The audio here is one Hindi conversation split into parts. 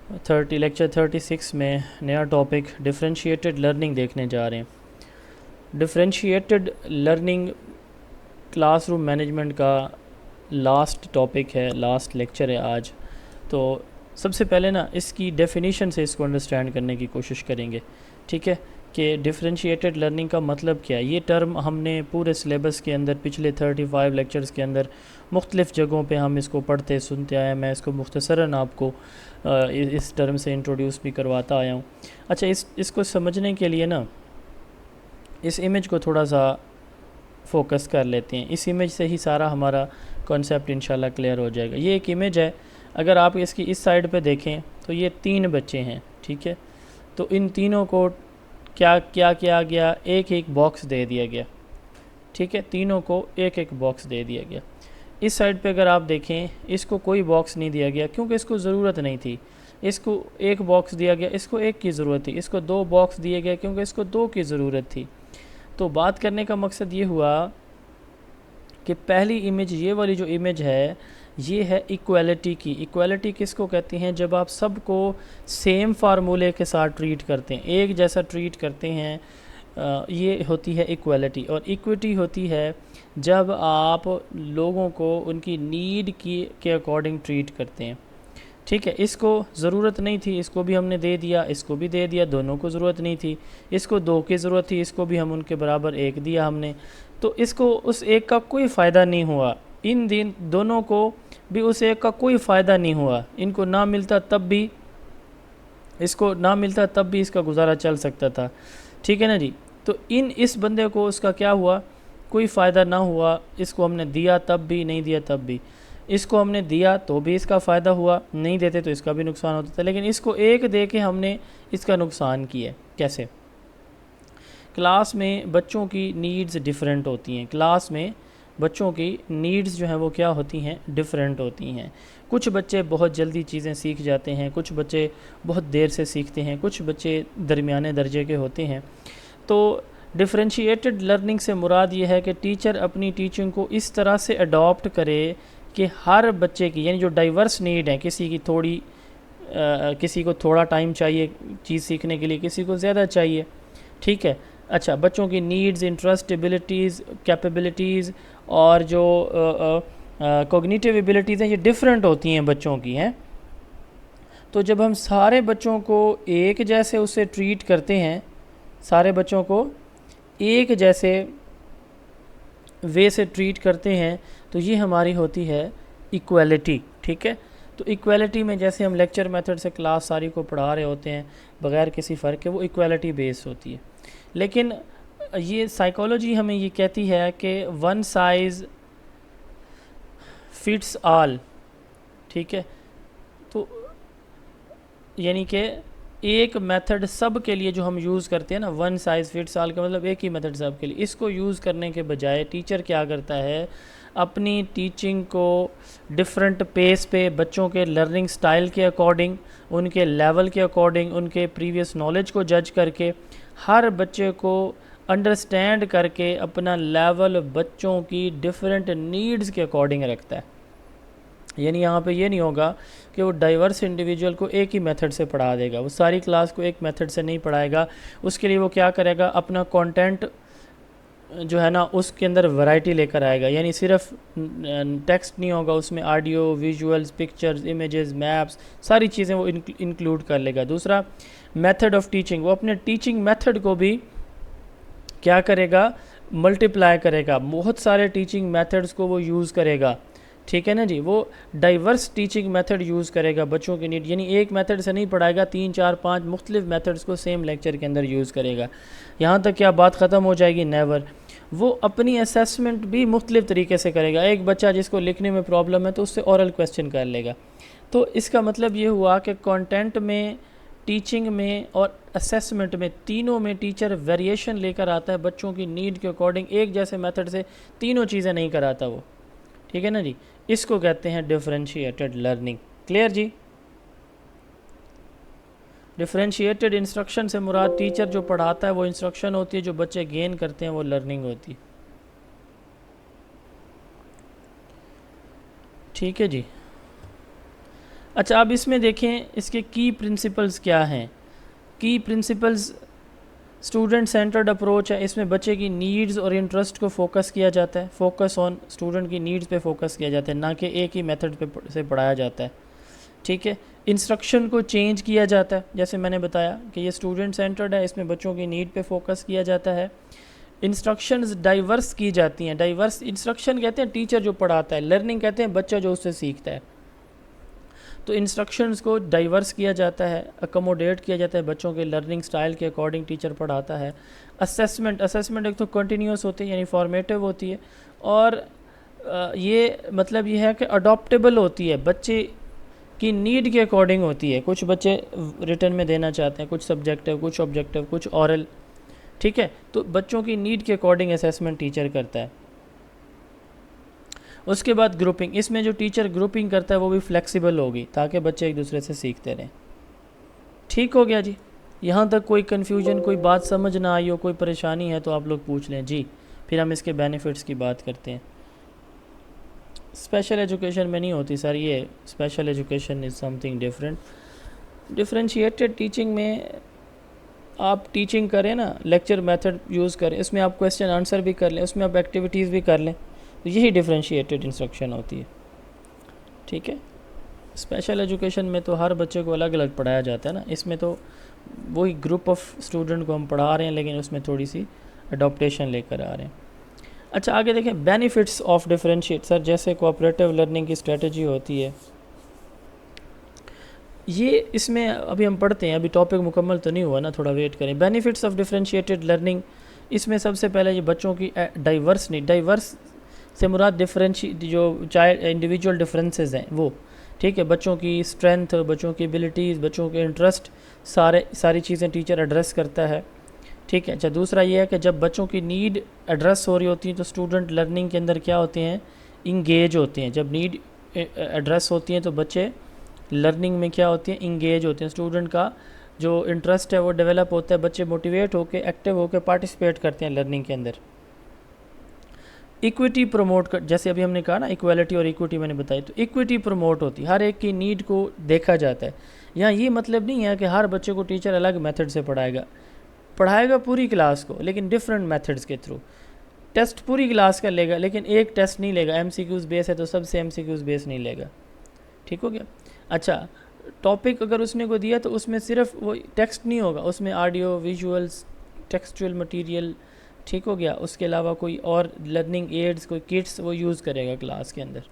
लेक्चर 36 में नया टॉपिक डिफरेंशिएटेड लर्निंग देखने जा रहे हैं। डिफरेंशिएटेड लर्निंग क्लासरूम मैनेजमेंट का लास्ट टॉपिक है, लास्ट लेक्चर है आज। तो सबसे पहले ना इसकी डेफिनेशन से इसको अंडरस्टैंड करने की कोशिश करेंगे, ठीक है, कि डिफरेंशिएटेड लर्निंग का मतलब क्या है। ये टर्म हमने पूरे सिलेबस के अंदर पिछले 35 लेक्चर्स के अंदर मुख्तलिफ़ जगहों पे हम इसको पढ़ते सुनते आए। मैं इसको मुख्तसरन आपको इस टर्म से इंट्रोड्यूस भी करवाता आया हूँ। अच्छा, इसको समझने के लिए ना इस इमेज को थोड़ा सा फोकस कर लेते हैं। इस इमेज से ही सारा हमारा कॉन्सेप्ट इंशाल्लाह क्लियर हो जाएगा। ये एक इमेज है, अगर आप इसकी इस साइड पे देखें तो ये 3 बच्चे हैं, ठीक है। तो इन तीनों को क्या क्या किया गया, एक एक बॉक्स दे दिया गया, ठीक है। तीनों को एक एक बॉक्स दे दिया गया। इस साइड पे अगर आप देखें, इसको कोई बॉक्स नहीं दिया गया क्योंकि इसको ज़रूरत नहीं थी। इसको एक बॉक्स दिया गया, इसको एक की ज़रूरत थी। इसको 2 बॉक्स दिए गए क्योंकि इसको 2 की ज़रूरत थी। तो बात करने का मकसद ये हुआ कि पहली इमेज, ये वाली जो इमेज है, ये है इक्वालिटी की। इक्वालिटी किसको कहती हैं? जब आप सबको सेम फार्मूले के साथ ट्रीट करते हैं, एक जैसा ट्रीट करते हैं, ये होती है इक्वालिटी। और इक्विटी होती है जब आप लोगों को उनकी नीड की के अकॉर्डिंग ट्रीट करते हैं, ठीक है। इसको ज़रूरत नहीं थी, इसको भी हमने दे दिया, इसको भी दे दिया, दोनों को ज़रूरत नहीं थी। इसको 2 की ज़रूरत थी, इसको भी हम उनके बराबर 1 दिया हमने। तो इसको उस एक का कोई फ़ायदा नहीं हुआ, इन दिन दोनों को भी उस एक का कोई फ़ायदा नहीं हुआ। इनको ना मिलता तब भी, इसको ना मिलता तब भी इसका गुजारा चल सकता था, ठीक है ना जी। तो इस बंदे को उसका क्या हुआ, कोई फ़ायदा ना हुआ। इसको हमने दिया तब भी, नहीं दिया तब भी। इसको हमने दिया तो भी इसका फ़ायदा हुआ, नहीं देते तो इसका भी नुकसान होता था। लेकिन इसको एक दे के हमने इसका नुकसान किया। कैसे? क्लास में बच्चों की नीड्स डिफरेंट होती हैं। क्लास में बच्चों की नीड्स जो हैं वो क्या होती हैं, डिफरेंट होती हैं। कुछ बच्चे बहुत जल्दी चीज़ें सीख जाते हैं, कुछ बच्चे बहुत देर से सीखते हैं, कुछ बच्चे दरमियाने दर्जे के होते हैं। तो डिफरेंशिएटेड लर्निंग से मुराद ये है कि टीचर अपनी टीचिंग को इस तरह से अडॉप्ट करे कि हर बच्चे की, यानी जो डाइवर्स नीड है, किसी की थोड़ी किसी को थोड़ा टाइम चाहिए चीज़ सीखने के लिए, किसी को ज़्यादा चाहिए, ठीक है। अच्छा, बच्चों की नीड्स, इंटरेस्ट, एबिलिटीज़, कैपेबिलिटीज़ और जो कॉग्निटिव एबिलिटीज़ हैं, ये डिफरेंट होती हैं बच्चों की हैं। तो जब हम सारे बच्चों को एक जैसे उससे ट्रीट करते हैं, सारे बच्चों को एक जैसे वे से ट्रीट करते हैं, तो ये हमारी होती है इक्वालिटी, ठीक है। तो इक्वालिटी में जैसे हम लेक्चर मेथड से क्लास सारी को पढ़ा रहे होते हैं बग़ैर किसी फ़र्क के, वो इक्वालिटी बेस होती है। लेकिन ये साइकोलॉजी हमें ये कहती है कि वन साइज़ फिट्स ऑल, ठीक है। तो यानी कि एक मेथड सब के लिए जो हम यूज़ करते हैं ना, वन साइज़ फिट्स ऑल का मतलब एक ही मेथड सब के लिए, इसको यूज़ करने के बजाय टीचर क्या करता है, अपनी टीचिंग को डिफरेंट पेस पे बच्चों के लर्निंग स्टाइल के अकॉर्डिंग, उनके लेवल के अकॉर्डिंग, उनके प्रीवियस नॉलेज को जज करके, हर बच्चे को अंडरस्टैंड करके अपना लेवल बच्चों की डिफरेंट नीड्स के अकॉर्डिंग रखता है। यानी यहाँ पे ये नहीं होगा कि वो डाइवर्स इंडिविजुअल को एक ही मेथड से पढ़ा देगा, वो सारी क्लास को एक मेथड से नहीं पढ़ाएगा। उसके लिए वो क्या करेगा, अपना कंटेंट जो है ना उसके अंदर वैरायटी लेकर आएगा। यानी सिर्फ टेक्स्ट नहीं होगा, उसमें audio, visuals, pictures, images, maps, सारी चीज़ें वो इंक्लूड कर लेगा। दूसरा, मेथड ऑफ टीचिंग, वो अपने टीचिंग मेथड को भी क्या करेगा, मल्टीप्लाई करेगा, बहुत सारे टीचिंग मेथड्स को वो यूज़ करेगा, ठीक है ना जी। वो डाइवर्स टीचिंग मेथड यूज़ करेगा बच्चों की नीड, यानी एक मेथड से नहीं पढ़ाएगा, 3, 4, 5 मुख्तलिफ मेथड्स को सेम लेक्चर के अंदर यूज़ करेगा। यहाँ तक क्या बात ख़त्म हो जाएगी? नेवर। वो अपनी असेसमेंट भी मुख्तलिफ तरीके से करेगा। एक बच्चा जिसको लिखने में प्रॉब्लम है तो उससे औरल क्वेश्चन कर लेगा। तो इसका मतलब ये हुआ कि कंटेंट में, टीचिंग में और असेसमेंट में, तीनों में टीचर वेरिएशन लेकर आता है बच्चों की नीड के अकॉर्डिंग। एक जैसे मेथड से तीनों चीज़ें नहीं कराता वो, ठीक है ना जी। इसको कहते हैं डिफरेंशिएटेड लर्निंग। क्लियर जी? डिफरेंशिएटेड इंस्ट्रक्शन से मुराद टीचर जो पढ़ाता है वो इंस्ट्रक्शन होती है, जो बच्चे गेन करते हैं वो लर्निंग होती है, ठीक है जी। अच्छा, अब इसमें देखें इसके की प्रिंसिपल्स क्या हैं। की प्रिंसिपल्स स्टूडेंट सेंटर्ड अप्रोच है। इसमें बच्चे की नीड्स और इंटरेस्ट को फोकस किया जाता है। फोकस ऑन स्टूडेंट की नीड्स पे फोकस किया जाता है, ना कि एक ही मेथड पे से पढ़ाया जाता है। ठीक है। इंस्ट्रक्शन को चेंज किया जाता है, जैसे मैंने बताया कि ये स्टूडेंट सेंटर्ड है, इसमें बच्चों की नीड पे फोकस किया जाता है। इंस्ट्रक्शंस डाइवर्स की जाती हैं। डाइवर्स इंस्ट्रक्शन कहते हैं टीचर जो पढ़ाता है, लर्निंग कहते हैं बच्चा जो उससे सीखता है। तो इंस्ट्रक्शंस को डाइवर्स किया जाता है, अकोमोडेट किया जाता है बच्चों के लर्निंग स्टाइल के अकॉर्डिंग टीचर पढ़ाता है। असेसमेंट एक तो कंटिन्यूस होती है यानी फॉर्मेटिव होती है, और ये मतलब ये है कि अडॉप्टेबल होती है, बच्चे की नीड के अकॉर्डिंग होती है। कुछ बच्चे रिटर्न में देना चाहते हैं, कुछ सब्जेक्टिव, कुछ ऑब्जेक्टिव, कुछ ऑरल। ठीक है, तो बच्चों की नीड के अकॉर्डिंग असेसमेंट टीचर करता है। उसके बाद ग्रुपिंग, इसमें जो टीचर ग्रुपिंग करता है वो भी फ्लेक्सिबल होगी ताकि बच्चे एक दूसरे से सीखते रहें। ठीक हो गया जी। यहाँ तक कोई कन्फ्यूजन, कोई बात समझ ना आई हो, कोई परेशानी है तो आप लोग पूछ लें जी, फिर हम इसके बेनिफिट्स की बात करते हैं। स्पेशल एजुकेशन में नहीं होती सर ये, special education is something different. Differentiated teaching में आप टीचिंग करें ना, लेक्चर मेथड यूज़ करें, इसमें आप क्वेश्चन आंसर भी कर लें, उसमें आप एक्टिविटीज़ भी कर लें, तो यही डिफरेंशिएटेड इंस्ट्रक्शन होती है। ठीक है। स्पेशल एजुकेशन में तो हर बच्चे को अलग अलग पढ़ाया जाता है ना, इसमें तो वही ग्रुप ऑफ स्टूडेंट को हम पढ़ा रहे हैं, लेकिन उसमें थोड़ी सी अडॉप्टेशन लेकर आ रहे हैं। अच्छा, आगे देखें बेनिफिट्स ऑफ डिफरेंशिएट। सर जैसे कोऑपरेटिव लर्निंग की स्ट्रेटजी होती है, ये इसमें अभी हम पढ़ते हैं, अभी टॉपिक मुकम्मल तो नहीं हुआ ना, थोड़ा वेट करें। बेनिफिट्स ऑफ डिफरेंशिएटेड लर्निंग, इसमें सबसे पहले ये बच्चों की डाइवर्स से मुराद जो चाइल्ड इंडिविजुअल डिफरेंसेस हैं वो। ठीक है, बच्चों की स्ट्रेंथ, बच्चों की एबिलिटीज़, बच्चों के इंटरेस्ट, सारी चीज़ें टीचर एड्रेस करता है। ठीक है। अच्छा, दूसरा ये है कि जब बच्चों की नीड एड्रेस हो रही होती है तो स्टूडेंट लर्निंग के अंदर क्या होते हैं, इंगेज होते हैं। जब नीड एड्रेस होती है तो बच्चे लर्निंग में क्या होते हैं, इंगेज होते हैं। स्टूडेंट का जो इंटरेस्ट है वो डेवलप होता है, बच्चे मोटिवेट होकर, एक्टिव होकर पार्टिसिपेट करते हैं लर्निंग के अंदर। इक्विटी प्रमोट कर, जैसे अभी हमने कहा ना इक्वालिटी और इक्विटी मैंने बताई, तो इक्विटी प्रमोट होती है, हर एक की नीड को देखा जाता है। यहाँ ये मतलब नहीं है कि हर बच्चे को टीचर अलग मेथड से पढ़ाएगा पूरी क्लास को, लेकिन डिफरेंट मेथड्स के थ्रू। टेस्ट पूरी क्लास का लेगा, लेकिन एक टेस्ट नहीं लेगा। एमसीक्यूज़ बेस है तो सबसे एमसीक्यूज़ बेस नहीं लेगा। ठीक हो गया। अच्छा, टॉपिक अगर उसने को दिया तो उसमें सिर्फ वो टेक्स्ट नहीं होगा, उसमें ऑडियो, विजुअल्स, टेक्सचुअल मटेरियल। ठीक हो गया। उसके अलावा कोई और लर्निंग एड्स, कोई किट्स वो यूज़ करेगा क्लास के अंदर।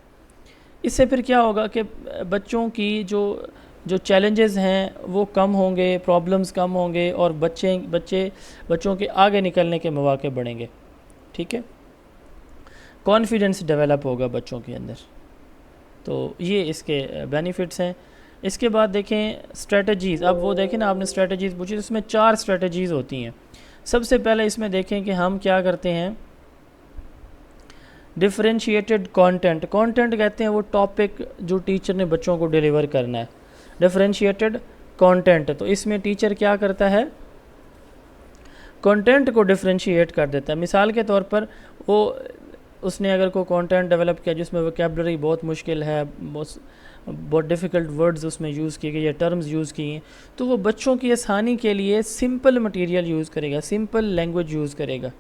इससे फिर क्या होगा कि बच्चों की जो चैलेंजेस हैं वो कम होंगे, प्रॉब्लम्स कम होंगे, और बच्चों के आगे निकलने के मौके बढ़ेंगे। ठीक है। कॉन्फिडेंस डेवलप होगा बच्चों के अंदर। तो ये इसके बेनिफिट्स हैं। इसके बाद देखें स्ट्रेटजीज़। अब वो देखें ना, आपने स्ट्रेटजीज़ पूछी तो उसमें 4 स्ट्रेटजीज़ होती हैं। सबसे पहले इसमें देखें कि हम क्या करते हैं, डिफरेंशिएटेड कंटेंट कहते हैं वो टॉपिक जो टीचर ने बच्चों को डिलीवर करना है, डिफरेंशिएटेड कंटेंट। तो इसमें टीचर क्या करता है, कंटेंट को डिफरेंशिएट कर देता है। मिसाल के तौर पर उसने अगर कोई कंटेंट डेवलप किया जिसमें वोकैबुलरी बहुत मुश्किल है, बहुत डिफ़िकल्ट वर्ड्स उसमें यूज़ किए गए या टर्म्स यूज़ किए हैं, तो वो बच्चों की आसानी के लिए सिंपल मटेरियल यूज़ करेगा, सिंपल लैंग्वेज यूज़ करेगा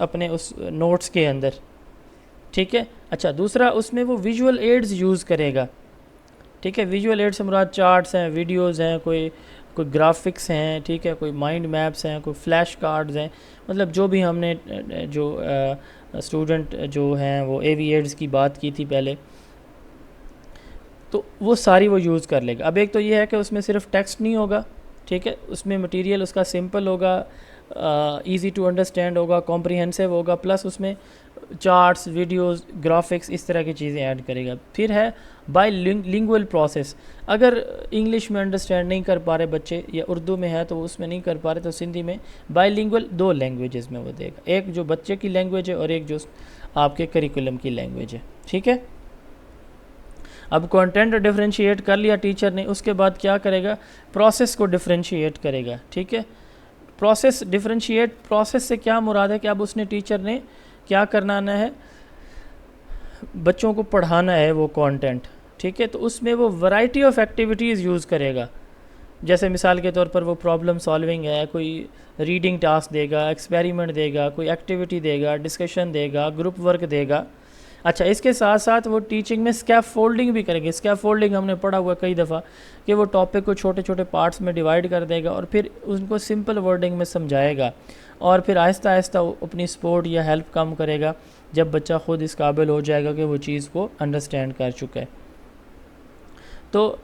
अपने उस नोट्स के अंदर। ठीक है। अच्छा, दूसरा उसमें वो विजुअल एड्स यूज़ करेगा। ठीक है। विजुअल एड्स से मुराद चार्ट्स हैं, वीडियोज़ हैं, कोई ग्राफिक्स हैं। ठीक है। कोई माइंड मैप्स हैं, कोई फ्लैश कार्ड्स हैं, मतलब जो भी हमने जो स्टूडेंट जो हैं वो AV एड्स की बात की थी पहले, तो वो सारी वो यूज़ कर लेगा। अब एक तो ये है कि उसमें सिर्फ टेक्स्ट नहीं होगा। ठीक है। उसमें मटेरियल उसका सिंपल होगा, इजी टू अंडरस्टैंड होगा, कॉम्प्रिहेंसिव होगा, प्लस उसमें चार्ट्स, वीडियोस, ग्राफिक्स, इस तरह की चीज़ें ऐड करेगा। फिर है बाईलिंगुअल प्रोसेस। अगर इंग्लिश में अंडरस्टैंड नहीं कर पा रहे बच्चे या उर्दू में है तो उसमें नहीं कर पा रहे, तो सिंधी में बाईलिंगुअल 2 लैंग्वेजेस में वो देगा, एक जो बच्चे की लैंग्वेज है और एक जो आपके करिकुलम की लैंग्वेज है। ठीक है। अब कंटेंट डिफरेंशिएट कर लिया टीचर ने, उसके बाद क्या करेगा, प्रोसेस को डिफरेंशिएट करेगा। ठीक है। प्रोसेस से क्या मुराद है कि अब उसने टीचर ने क्या करना है, बच्चों को पढ़ाना है वो कंटेंट, ठीक है, तो उसमें वो वैरायटी ऑफ एक्टिविटीज़ यूज़ करेगा। जैसे मिसाल के तौर पर वो प्रॉब्लम सॉल्विंग है, कोई रीडिंग टास्क देगा, एक्सपेरिमेंट देगा, कोई एक्टिविटी देगा, डिस्कशन देगा, ग्रुप वर्क देगा। अच्छा, इसके साथ साथ वो टीचिंग में स्कैफोल्डिंग भी करेंगे। स्कैफोल्डिंग हमने पढ़ा हुआ कई दफ़ा कि वो टॉपिक को छोटे छोटे पार्ट्स में डिवाइड कर देगा और फिर उनको सिंपल वर्डिंग में समझाएगा, और फिर आहिस्ता आहिस्ता अपनी सपोर्ट या हेल्प कम करेगा जब बच्चा ख़ुद इस काबिल हो जाएगा कि वो चीज़ को अंडरस्टैंड कर चुका है। तो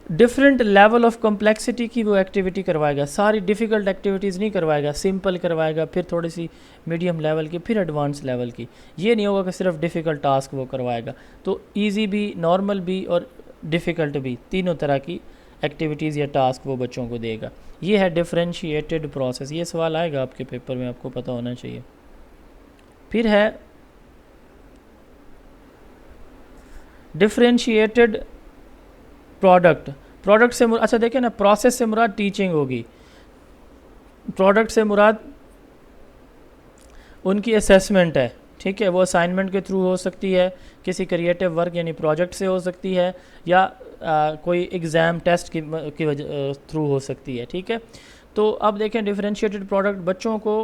डिफरेंट लेवल ऑफ कम्प्लेक्सिटी की वो एक्टिविटी करवाएगा, सारी डिफ़िकल्ट एक्टिविटीज़ नहीं करवाएगा, सिंपल करवाएगा, फिर थोड़ी सी मीडियम लेवल की, फिर एडवांस लेवल की। ये नहीं होगा कि सिर्फ डिफ़िकल्ट टास्क वो करवाएगा। तो इजी भी, नॉर्मल भी और डिफ़िकल्ट भी, तीनों तरह की एक्टिविटीज़ या टास्क वो बच्चों को देगा। ये है डिफरेंशिएटेड प्रोसेस। ये सवाल आएगा आपके पेपर में, आपको पता होना चाहिए। फिर है डिफरेंशिएटेड प्रोडक्ट। प्रोडक्ट से अच्छा देखिए ना, प्रोसेस से मुराद टीचिंग होगी, प्रोडक्ट से मुराद उनकी असेसमेंट है। ठीक है, वो असाइनमेंट के थ्रू हो सकती है, किसी क्रिएटिव वर्क यानी प्रोजेक्ट से हो सकती है, या कोई एग्ज़ाम टेस्ट की वजह थ्रू हो सकती है। ठीक है, तो अब देखें डिफरेंशिएटेड प्रोडक्ट बच्चों को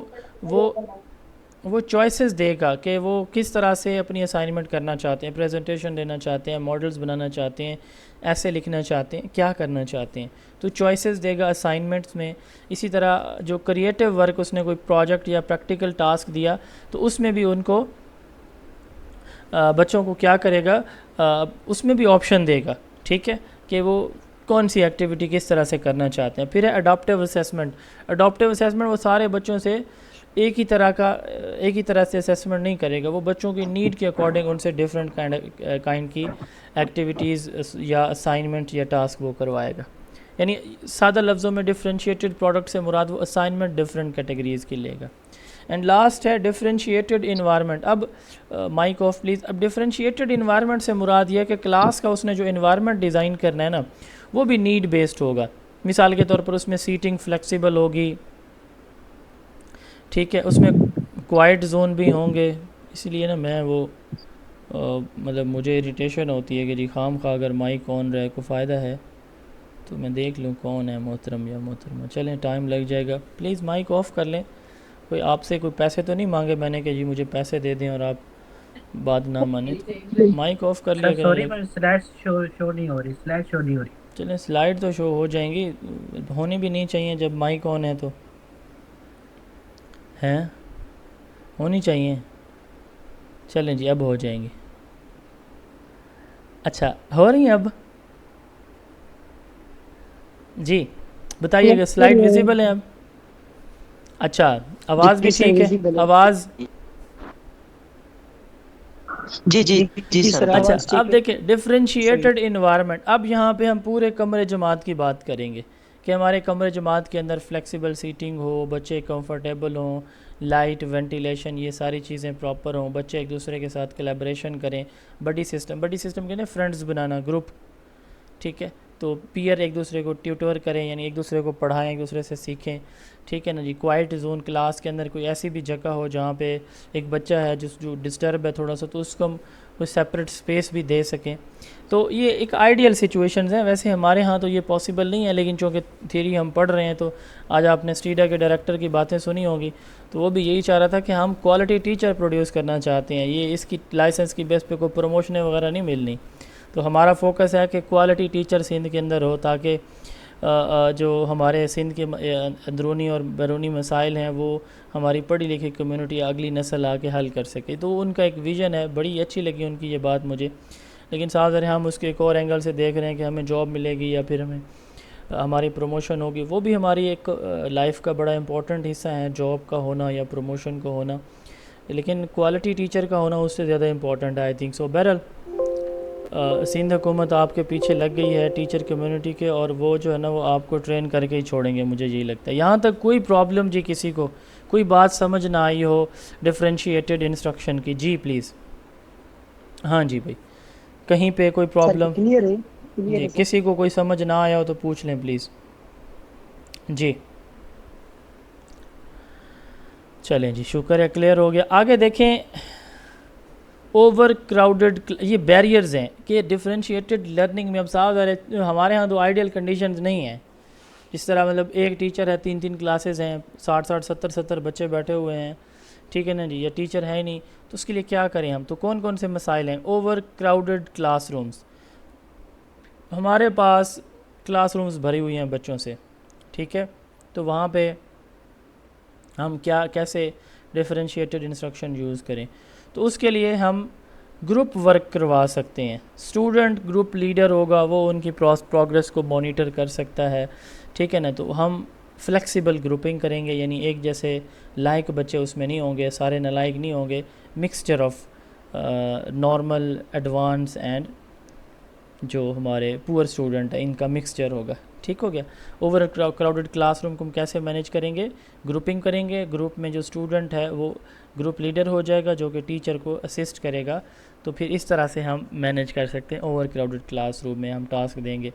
वो चॉइसेस देगा कि वो किस तरह से अपनी असाइनमेंट करना चाहते हैं, प्रेजेंटेशन देना चाहते हैं, मॉडल्स बनाना चाहते हैं, ऐसे लिखना चाहते हैं, क्या करना चाहते हैं। तो चॉइसेस देगा असाइनमेंट्स में। इसी तरह जो क्रिएटिव वर्क, उसने कोई प्रोजेक्ट या प्रैक्टिकल टास्क दिया तो उसमें भी उनको बच्चों को क्या करेगा, उसमें भी ऑप्शन देगा। ठीक है, कि वो कौन सी एक्टिविटी किस तरह से करना चाहते हैं। फिर है अडॉप्टिव असेसमेंट। अडॉप्टिव असेसमेंट वो सारे बच्चों से एक ही तरह से असेसमेंट नहीं करेगा, वो बच्चों की नीड के अकॉर्डिंग उनसे डिफरेंट काइंड की एक्टिविटीज़ या असाइनमेंट या टास्क वो करवाएगा। यानी सादा लफ्ज़ों में डिफरेंशिएटेड प्रोडक्ट से मुराद वो असाइनमेंट डिफरेंट कैटेगरीज़ की लेगा। एंड लास्ट है डिफरेंशिएटेड इन्वायरमेंट। अब माइक ऑफ प्लीज़। अब डिफरेंशिएटेड इन्वायरमेंट से मुराद यह कि क्लास का उसने जो इन्वायरमेंट डिज़ाइन करना है ना, वो भी नीड बेस्ड होगा। मिसाल के तौर पर उसमें सीटिंग फ्लेक्सिबल होगी, ठीक है, उसमें क्वाइट जोन भी होंगे। इसलिए ना मैं वो मतलब मुझे इरिटेशन होती है कि जी खाम खा अगर माइक ऑन रहे को फ़ायदा है तो मैं देख लूँ कौन है मोहतरम या मोहतरमा। चलें, टाइम लग जाएगा, प्लीज़ माइक ऑफ़ कर लें। कोई आपसे कोई पैसे तो नहीं मांगे मैंने कि जी मुझे पैसे दे दें और आप बात ना माने, तो माइक ऑफ़ कर लिया सॉरी, करें। पर स्लाइड शो नहीं हो रही, स्लाइड शो नहीं हो रही। चलें, स्लाइड तो शो हो जाएंगी, होनी भी नहीं चाहिए जब माइक ऑन है तो, हैं होनी चाहिए। चलें जी, अब हो जाएंगी। अच्छा, हो रही हैं अब? जी बताइएगा, स्लाइड विजिबल है अब? अच्छा, आवाज़ भी जी सर, ठीक है? विजिबल है। आवाज़? जी जी जी जी जी सर सर, अच्छा, आवाज़ ठीक अब है। देखिए डिफरेंशिएटेड इन्वायरमेंट। अब यहाँ पे हम पूरे कमरे जमात की बात करेंगे कि हमारे कमरे जमात के अंदर फ्लेक्सिबल सीटिंग हो, बच्चे कंफर्टेबल हों, लाइट, वेंटिलेशन, ये सारी चीज़ें प्रॉपर हों, बच्चे एक दूसरे के साथ कोलैबोरेशन करें। बडी सिस्टम के ना फ्रेंड्स बनाना, ग्रुप। ठीक है, तो पीयर एक दूसरे को ट्यूटर करें, यानी एक दूसरे को पढ़ाएं, एक दूसरे से सीखें। ठीक है ना जी। क्वाइट जोन, क्लास के अंदर कोई ऐसी भी जगह हो जहाँ पे एक बच्चा है जो डिस्टर्ब है थोड़ा सा, तो उसको हम कोई सेपरेट स्पेस भी दे सकें। तो ये एक आइडियल सिचुएशंस हैं। वैसे हमारे यहाँ तो ये पॉसिबल नहीं है, लेकिन चूँकि थ्योरी हम पढ़ रहे हैं, तो आज आपने स्टीडा के डायरेक्टर की बातें सुनी होगी, तो वो भी यही चाह रहा था कि हम क्वालिटी टीचर प्रोड्यूस करना चाहते हैं। ये इसकी लाइसेंस की बेस पे कोई प्रमोशनें वगैरह नहीं मिलनी। तो हमारा फोकस है कि क्वालिटी टीचर सिंध के अंदर हो, ताकि जो हमारे सिंध के अंदरूनी और बैरूनी मसाइल हैं वो हमारी पढ़ी लिखी कम्युनिटी, अगली नस्ल आके हल कर सके। तो उनका एक विज़न है, बड़ी अच्छी लगी उनकी ये बात मुझे। लेकिन साथ ज़रा हम उसके एक और एंगल से देख रहे हैं कि हमें जॉब मिलेगी या फिर हमें हमारी प्रमोशन होगी। वो भी हमारी एक लाइफ का बड़ा इंपॉर्टेंट हिस्सा है, जॉब का होना या प्रमोशन का होना। लेकिन क्वालिटी टीचर का होना उससे ज़्यादा इंपॉर्टेंट है, आई थिंक सो। बहरहाल सिंध हुकूमत आपके पीछे लग गई है टीचर कम्युनिटी के, और वो जो है ना वो आपको ट्रेन करके ही छोड़ेंगे, मुझे यही लगता है। यहाँ तक कोई प्रॉब्लम जी, किसी को कोई बात समझ ना आई हो डिफरेंशिएटेड इंस्ट्रक्शन की? जी प्लीज़। हाँ जी भाई, कहीं पे कोई सर प्रॉब्लम? क्लियर है, क्लियर जी, है सर। किसी को कोई समझ ना आया हो तो पूछ लें प्लीज़। जी चलें जी, शुक्र है क्लियर हो गया। आगे देखें, ओवर क्राउडेड, ये बैरियर्स हैं कि डिफरेंशिएटेड लर्निंग में अब साफ हमारे यहाँ तो आइडियल कंडीशंस नहीं हैं। जिस तरह मतलब एक टीचर है, 3 क्लासेस हैं, 60 बच्चे बैठे हुए हैं, ठीक है ना जी, या टीचर है ही नहीं, तो उसके लिए क्या करें हम? तो कौन कौन से मसाइल हैं? ओवर क्राउडेड क्लासरूम्स, हमारे पास क्लासरूम्स भरी हुई हैं बच्चों से, ठीक है, तो वहाँ पे हम क्या कैसे डिफरेंशिएटेड इंस्ट्रक्शन यूज़ करें? तो उसके लिए हम ग्रुप वर्क करवा सकते हैं। स्टूडेंट ग्रुप लीडर होगा, वो उनकी प्रोग्रेस को मॉनिटर कर सकता है, ठीक है ना। तो हम फ्लेक्सिबल ग्रुपिंग करेंगे, यानी एक जैसे लायक बच्चे उसमें नहीं होंगे, सारे नालायक नहीं होंगे, mixture of normal, advance and जो हमारे पुअर स्टूडेंट है, इनका मिक्सचर होगा, ठीक हो गया। ओवर क्राउडेड क्लासरूम को हम कैसे मैनेज करेंगे? ग्रुपिंग करेंगे, ग्रुप में जो स्टूडेंट है वो ग्रुप लीडर हो जाएगा जो कि टीचर को असिस्ट करेगा। तो फिर इस तरह से हम मैनेज कर सकते हैं। ओवर क्राउडेड क्लासरूम में हम टास्क देंगे।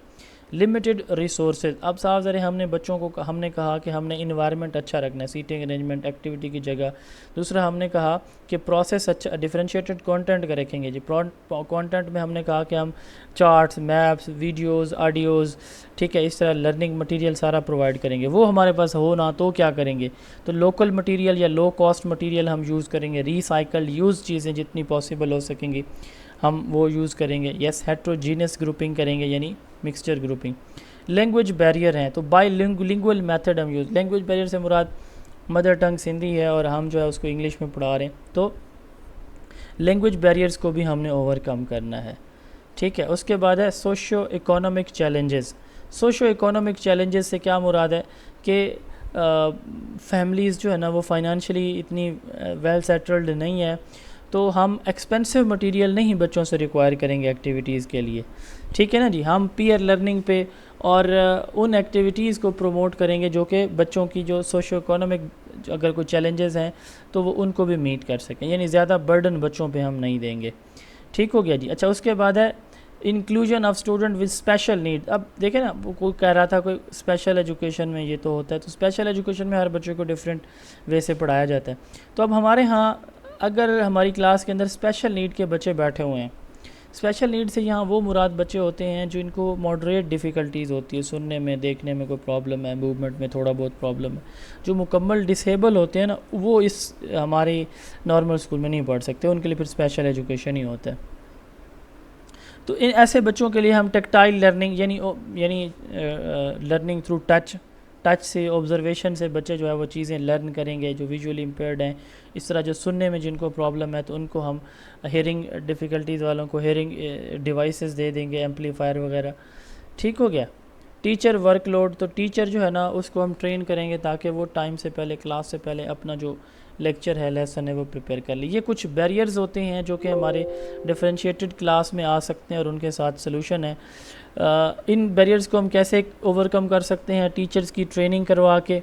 लिमिटेड रिसोर्सेज, अब साफ ज़रे हमने बच्चों को हमने कहा कि हमने इन्वायरमेंट अच्छा रखना है, सीटिंग अरेंजमेंट, एक्टिविटी की जगह। दूसरा हमने कहा कि प्रोसेस अच्छा, डिफरेंशिएटेड कंटेंट का रखेंगे जी। कंटेंट में हमने कहा कि हम चार्ट्स, मैप्स, वीडियोस, ऑडियोज़, ठीक है, इस तरह लर्निंग मटेरियल सारा प्रोवाइड करेंगे। वो हमारे पास हो ना तो क्या करेंगे? तो लोकल मटेरियल या लो कॉस्ट मटेरियल हम यूज़ करेंगे। रिसाइकल्ड यूज़ चीज़ें जितनी पॉसिबल हो सकेंगी हम वो यूज़ करेंगे। यस, हेट्रोजीनियस ग्रुपिंग करेंगे, यानी मिक्सचर ग्रुपिंग। लैंग्वेज बैरियर हैं तो बाई लिंगुअल मेथड हम यूज़, लैंग्वेज बैरियर से मुराद मदर टंग सिंधी है और हम जो है उसको इंग्लिश में पढ़ा रहे हैं, तो लैंग्वेज बैरियर्स को भी हमने ओवरकम करना है, ठीक है। उसके बाद है socio economic challenges. Socio economic challenges से क्या मुराद है कि फैमिलीज़ जो है ना वो फाइनेंशियली इतनी वेल सेटल्ड नहीं है, तो हम एक्सपेंसिव मटेरियल नहीं बच्चों से रिक्वायर करेंगे एक्टिविटीज़ के लिए, ठीक है ना जी। हम पीयर लर्निंग पे और उन एक्टिविटीज़ को प्रमोट करेंगे जो कि बच्चों की जो सोशो इकोनॉमिक अगर कोई चैलेंजेस हैं तो वो उनको भी मीट कर सकें, यानी ज़्यादा बर्डन बच्चों पे हम नहीं देंगे, ठीक हो गया जी। अच्छा, उसके बाद है inclusion of student with special need. अब देखें ना, वो कोई कह रहा था कोई स्पेशल एजुकेशन में ये तो होता है, तो स्पेशल एजुकेशन में हर बच्चे को डिफरेंट वे से पढ़ाया जाता है। तो अब हमारे यहाँ अगर हमारी क्लास के अंदर स्पेशल नीड के बच्चे बैठे हुए हैं, स्पेशल नीड से यहाँ वो मुराद बच्चे होते हैं जो इनको मॉडरेट डिफ़िकल्टीज़ होती है, सुनने में, देखने में कोई प्रॉब्लम है, मूवमेंट में थोड़ा बहुत प्रॉब्लम है। जो मुकम्मल डिसेबल होते हैं ना, वो इस हमारी नॉर्मल स्कूल में नहीं पढ़ सकते, उनके लिए फिर स्पेशल एजुकेशन ही होता है। तो इन ऐसे बच्चों के लिए हम टेक्टाइल लर्निंग यानी लर्निंग थ्रू टच से, ऑब्जर्वेशन से बच्चे जो है वो चीज़ें लर्न करेंगे। जो विजुअली इम्पेयर्ड हैं, इस तरह जो सुनने में जिनको प्रॉब्लम है तो उनको हम हेयरिंग डिफ़िकल्टीज़ वालों को हेयरिंग डिवाइसेस दे देंगे, एम्पलीफायर वगैरह, ठीक हो गया। टीचर वर्कलोड, तो टीचर जो है ना उसको हम ट्रेन करेंगे ताकि वो टाइम से पहले, क्लास से पहले अपना जो लेक्चर है, लेसन है, वो प्रिपेयर कर ली। ये कुछ बैरियर्स होते हैं जो कि हमारे डिफरेंशिएटेड क्लास में आ सकते हैं और उनके साथ सलूशन है। इन बैरियर्स को हम कैसे ओवरकम कर सकते हैं? टीचर्स की ट्रेनिंग करवा के,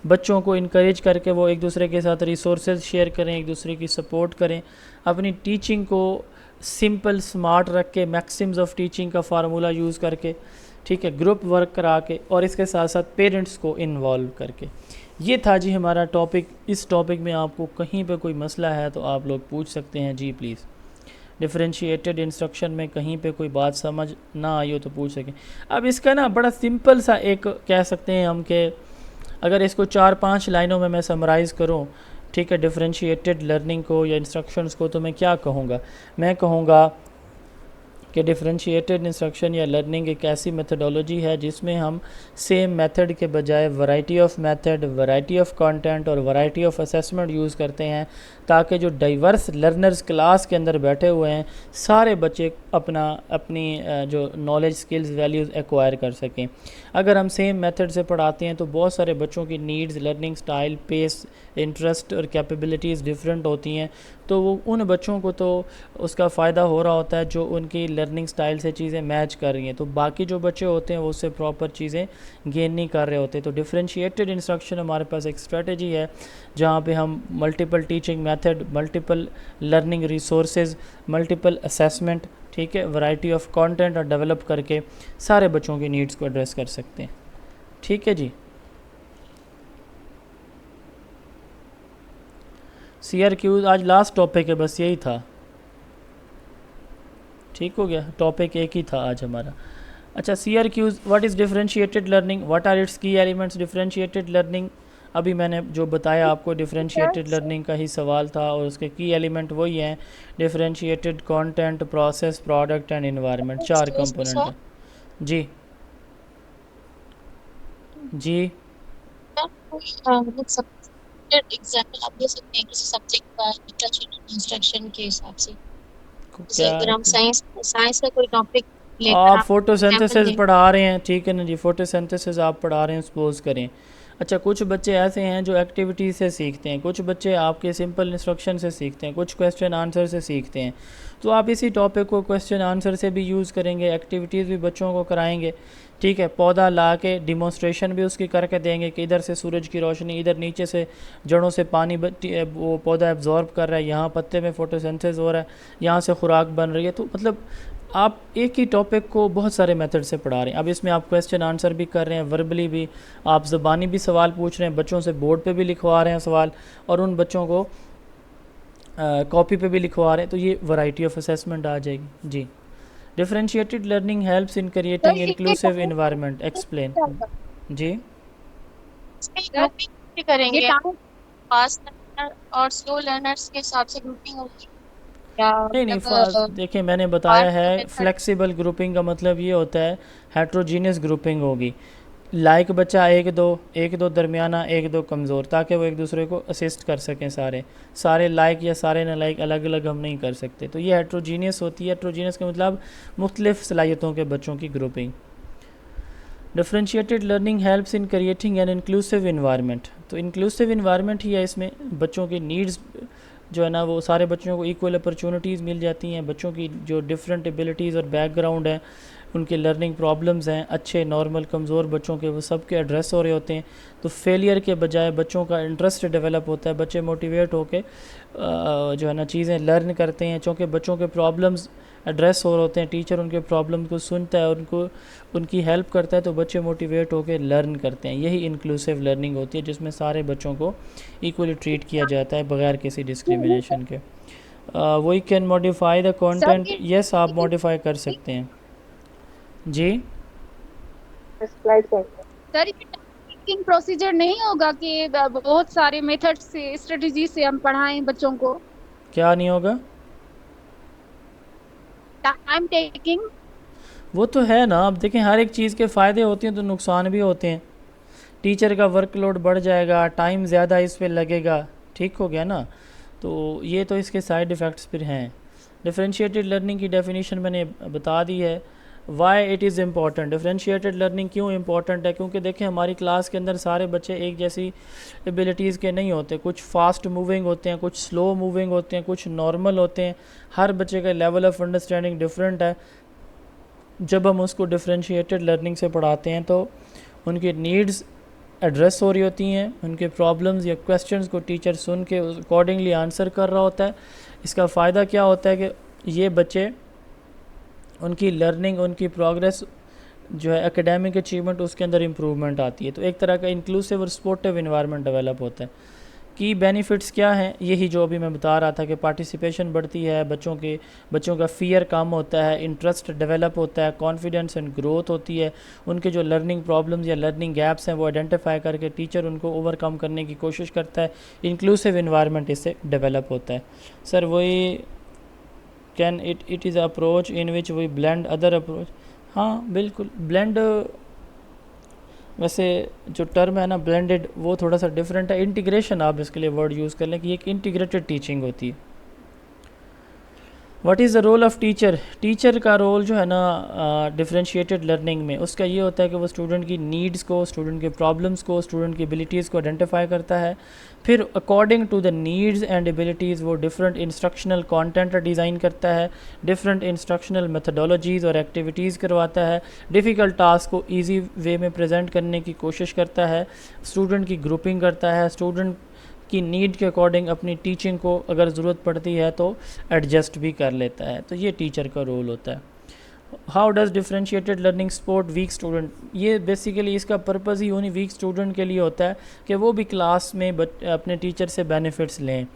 बच्चों को इनकरेज करके वो एक दूसरे के साथ रिसोर्सेज शेयर करें, एक दूसरे की सपोर्ट करें, अपनी टीचिंग को सिंपल स्मार्ट रख के, मैक्सिम्स ऑफ टीचिंग का फार्मूला यूज़ करके, ठीक है, ग्रुप वर्क करा के, और इसके साथ साथ पेरेंट्स को इन्वॉल्व करके। ये था जी हमारा टॉपिक। इस टॉपिक में आपको कहीं पे कोई मसला है तो आप लोग पूछ सकते हैं जी प्लीज़। डिफरेंशिएटेड इंस्ट्रक्शन में कहीं पे कोई बात समझ ना आई हो तो पूछ सकें। अब इसका ना बड़ा सिंपल सा एक कह सकते हैं हम कि अगर इसको 4-5 लाइनों में मैं समराइज़ करूं, ठीक है, डिफरेंशिएटेड लर्निंग को या इंस्ट्रक्शंस को, तो मैं क्या कहूँगा? मैं कहूँगा कि डिफरेंशिएटेड इंस्ट्रक्शन या लर्निंग एक ऐसी मेथडोलॉजी है जिसमें हम सेम मेथड के बजाय variety of method, variety of content और वैरायटी ऑफ असेसमेंट यूज़ करते हैं, ताकि जो डाइवर्स लर्नर्स क्लास के अंदर बैठे हुए हैं सारे बच्चे अपनी जो नॉलेज, स्किल्स, वैल्यूज़ एक्वायर कर सकें। अगर हम सेम मेथड से पढ़ाते हैं तो बहुत सारे बच्चों की needs, learning style, pace, interest और कैपेबिलिटीज़ डिफरेंट होती हैं, तो वो उन बच्चों को तो उसका फ़ायदा हो रहा होता है जो उनकी लर्निंग स्टाइल से चीज़ें मैच कर रही हैं, तो बाकी जो बच्चे होते हैं वो उससे प्रॉपर चीज़ें गेन नहीं कर रहे होते। तो डिफरेंशिएटेड इंस्ट्रक्शन हमारे पास एक स्ट्रेटजी है जहाँ पे हम multiple teaching method, multiple learning resources, multiple assessment, ठीक है, वैरायटी ऑफ कंटेंट और डेवलप करके सारे बच्चों की नीड्स को एड्रेस कर सकते हैं। ठीक है जी। CRQs आज लास्ट टॉपिक है, बस यही था। ठीक हो गया, टॉपिक एक ही था आज हमारा। अच्छा, CRQs, what is differentiated learning, what are its key elements. Differentiated learning, अभी मैंने जो बताया आपको, डिफरेंशिएटेड लर्निंग का ही सवाल था और उसके की एलिमेंट वही हैं, differentiated content, process, product and environment, 4 component है। जी जी। एग्जाम्पल आप दे सकते हैं किसी सब्जेक्ट का इंस्ट्रक्शन के हिसाब से, जैसे क्या अगर हम साइंस साइंस का कोई टॉपिक लेकर आप आप एग्जाम्पल फोटोसिंथेसिस दें। पढ़ा रहे हैं, ठीक है ना जी, फोटोसिंथेसिस आप पढ़ा रहे हैं, सपोज करें। अच्छा, कुछ बच्चे ऐसे हैं जो एक्टिविटी से सीखते हैं, कुछ बच्चे आपके सिंपल इंस्ट्रक्शन से सीखते हैं, कुछ क्वेश्चन आंसर से सीखते हैं। तो आप इसी टॉपिक को क्वेश्चन आंसर से भी यूज़ करेंगे, एक्टिविटीज़ भी बच्चों को कराएंगे, ठीक है। पौधा ला के डिमॉन्स्ट्रेशन भी उसकी करके देंगे कि इधर से सूरज की रोशनी, इधर नीचे से जड़ों से पानी वो पौधा एब्जॉर्ब कर रहा है, यहाँ पत्ते में फोटोसिंथेसिस हो रहा है, यहाँ से खुराक बन रही है। तो मतलब आप एक ही टॉपिक को बहुत सारे मेथड से पढ़ा रहे हैं। अब इसमें आप क्वेश्चन आंसर भी कर रहे हैं, वर्बली भी, आप ज़बानी भी सवाल पूछ रहे हैं, बच्चों से बोर्ड पे भी लिखवा रहे हैं सवाल, और उन बच्चों को कॉपी पे भी लिखवा रहे हैं। तो ये वैरायटी ऑफ असेसमेंट आ जाएगी जी। Differentiated learning helps in creating inclusive environment, explain. जी ग्रुपिंग भी करेंगे, फास्ट लर्नर और स्लो लर्नर्स के हिसाब से ग्रुपिंग होगी या नहीं, मतलब देखिए मैंने बताया है, फ्लेक्सिबल ग्रुपिंग का मतलब ये होता है हेट्रोजीनियस ग्रुपिंग होगी। लाइक बच्चा एक दो दरमियाना, एक दो कमज़ोर, ताकि वो एक दूसरे को असिस्ट कर सकें। सारे लाइक या सारे ना लाइक अलग अलग हम नहीं कर सकते। तो ये हेट्रोजीनियस होती है। हेट्रोजीनियस का मतलब मुख्तलिफ सलाहियतों के बच्चों की grouping. Differentiated learning helps in creating an inclusive environment. तो इंक्लूसिव इन्वायरमेंट ही है, इसमें बच्चों की नीड्स जो है ना, वो सारे बच्चों को इक्वल अपॉर्चुनिटीज़ मिल जाती हैं। बच्चों की जो डिफरेंट एबिलिटीज़ और बैकग्राउंड हैं, उनके लर्निंग प्रॉब्लम्स हैं, अच्छे, नॉर्मल, कमज़ोर बच्चों के, वो सब के एड्रेस हो रहे होते हैं। तो फेलियर के बजाय बच्चों का इंटरेस्ट डेवलप होता है, बच्चे मोटिवेट होकर जो है ना चीज़ें लर्न करते हैं। चूँकि बच्चों के प्रॉब्लम्स एड्रेस हो रहे होते हैं, टीचर उनके प्रॉब्लम को सुनता है, उनकी हेल्प करता है, तो बच्चे मोटिवेट होकर लर्न करते हैं। यही इंक्लूसिव लर्निंग होती है, जिसमें सारे बच्चों को इक्वली ट्रीट किया जाता है बगैर किसी डिस्क्रिमिनेशन के। We can modify the content, yes आप मॉडिफाई कर सकते हैं जी। सर, टीचिंग प्रोसीजर नहीं होगा कि बहुत सारे मेथड से, स्ट्रेटजी से हम पढ़ाएं बच्चों को? क्या नहीं होगा? Time taking. वो तो है ना। अब देखें, हर एक चीज़ के फ़ायदे होते हैं तो नुकसान भी होते हैं। टीचर का वर्कलोड बढ़ जाएगा, टाइम ज़्यादा इस पे लगेगा, ठीक हो गया ना। तो ये तो इसके साइड इफ़ेक्ट्स फिर हैं। डिफरेंशिएटेड लर्निंग की डेफिनेशन मैंने बता दी है। Why it is important, differentiated learning क्यों इम्पॉर्टेंट है? क्योंकि देखें, हमारी क्लास के अंदर सारे बच्चे एक जैसी एबिलिटीज़ के नहीं होते। कुछ फास्ट मूविंग होते हैं, कुछ स्लो मूविंग होते हैं, कुछ नॉर्मल होते हैं। हर बच्चे का लेवल ऑफ अंडरस्टैंडिंग डिफरेंट है। जब हम उसको डिफरेंशिएटेड लर्निंग से पढ़ाते हैं तो उनकी नीड्स एड्रेस हो रही होती हैं, उनके प्रॉब्लम्स या क्वेश्चंस को टीचर सुन के अकॉर्डिंगली आंसर कर रहा होता है। इसका फ़ायदा क्या होता है कि ये बच्चे, उनकी लर्निंग, उनकी प्रोग्रेस जो है, एकेडमिक अचीवमेंट, उसके अंदर इम्प्रूवमेंट आती है। तो एक तरह का इंक्लूसिव और सपोर्टिव इन्वायरमेंट डेवलप होता है। की बेनिफिट्स क्या हैं? यही जो अभी मैं बता रहा था कि पार्टिसिपेशन बढ़ती है, बच्चों का फियर कम होता है, इंटरेस्ट डेवलप होता है, कॉन्फिडेंस एंड ग्रोथ होती है। उनके जो लर्निंग प्रॉब्लम्स या लर्निंग गैप्स हैं वो आइडेंटिफाई करके टीचर उनको ओवरकम करने की कोशिश करता है। इंक्लूसिव इन्वायरमेंट इससे डेवलप होता है। सर वही can it is approach in which we blend other approach. हाँ बिल्कुल, ब्लेंड, वैसे जो टर्म है ना ब्लेंडेड, वो थोड़ा सा डिफरेंट है। इंटीग्रेशन आप इसके लिए वर्ड यूज़ कर लें कि एक इंटीग्रेटेड टीचिंग होती है। What is the role of teacher? Teacher का रोल जो है ना डिफरेंशिएटेड लर्निंग में, उसका ये होता है कि वो स्टूडेंट की नीड्स को, स्टूडेंट के प्रॉब्लम्स को, स्टूडेंट की एबिलिटीज़ को आइडेंटिफाई करता है। फिर according to the needs and abilities वो डिफरेंट इंस्ट्रक्शनल कंटेंट डिज़ाइन करता है, डिफरेंट इंस्ट्रक्शनल मेथडोलॉजीज़ और एक्टिविटीज़ करवाता है, डिफ़िकल्ट टास्क को ईजी वे में प्रेजेंट करने की कोशिश करता है, स्टूडेंट की ग्रुपिंग करता है, स्टूडेंट की नीड के अकॉर्डिंग अपनी टीचिंग को अगर ज़रूरत पड़ती है तो एडजस्ट भी कर लेता है। तो ये टीचर का रोल होता है। How does differentiated learning support weak student? ये बेसिकली इसका पर्पज़ ही उन्हीं वीक स्टूडेंट के लिए होता है कि वो भी क्लास में अपने टीचर से बेनिफिट्स लें।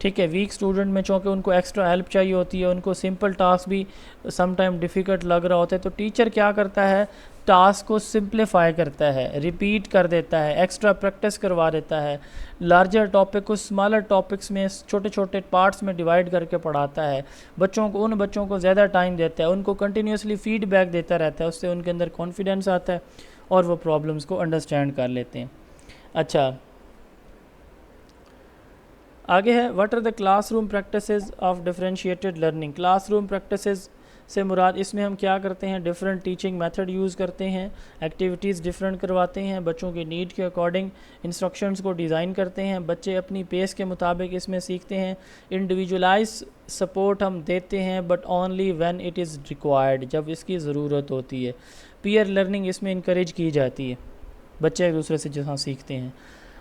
ठीक है। वीक स्टूडेंट में चूँकि उनको एक्स्ट्रा हेल्प चाहिए होती है, उनको सिंपल टास्क भी सम टाइम डिफ़िकल्ट लग रहा होता है, तो टीचर क्या करता है, टास्क को सिंप्लीफाई करता है, रिपीट कर देता है, एक्स्ट्रा प्रैक्टिस करवा देता है, लार्जर टॉपिक को स्मॉलर टॉपिक्स में छोटे छोटे पार्ट्स में डिवाइड करके पढ़ाता है, उन बच्चों को ज़्यादा टाइम देता है, उनको कंटिन्यूसली फीडबैक देता रहता है, उससे उनके अंदर कॉन्फिडेंस आता है और वो प्रॉब्लम्स को अंडरस्टैंड कर लेते हैं। अच्छा, आगे है what are the classroom practices of differentiated learning. Classroom practices से मुराद, इसमें हम क्या करते हैं, डिफरेंट टीचिंग मेथड यूज़ करते हैं, एक्टिविटीज़ डिफरेंट करवाते हैं, बच्चों के नीड के अकॉर्डिंग इंस्ट्रक्शंस को डिज़ाइन करते हैं, बच्चे अपनी पेस के मुताबिक इसमें सीखते हैं। इंडिविजुअलाइज सपोर्ट हम देते हैं but only when it is required, जब इसकी ज़रूरत होती है। पीयर लर्निंग इसमें इंकरेज की जाती है, बच्चे एक दूसरे से जहाँ सीखते हैं।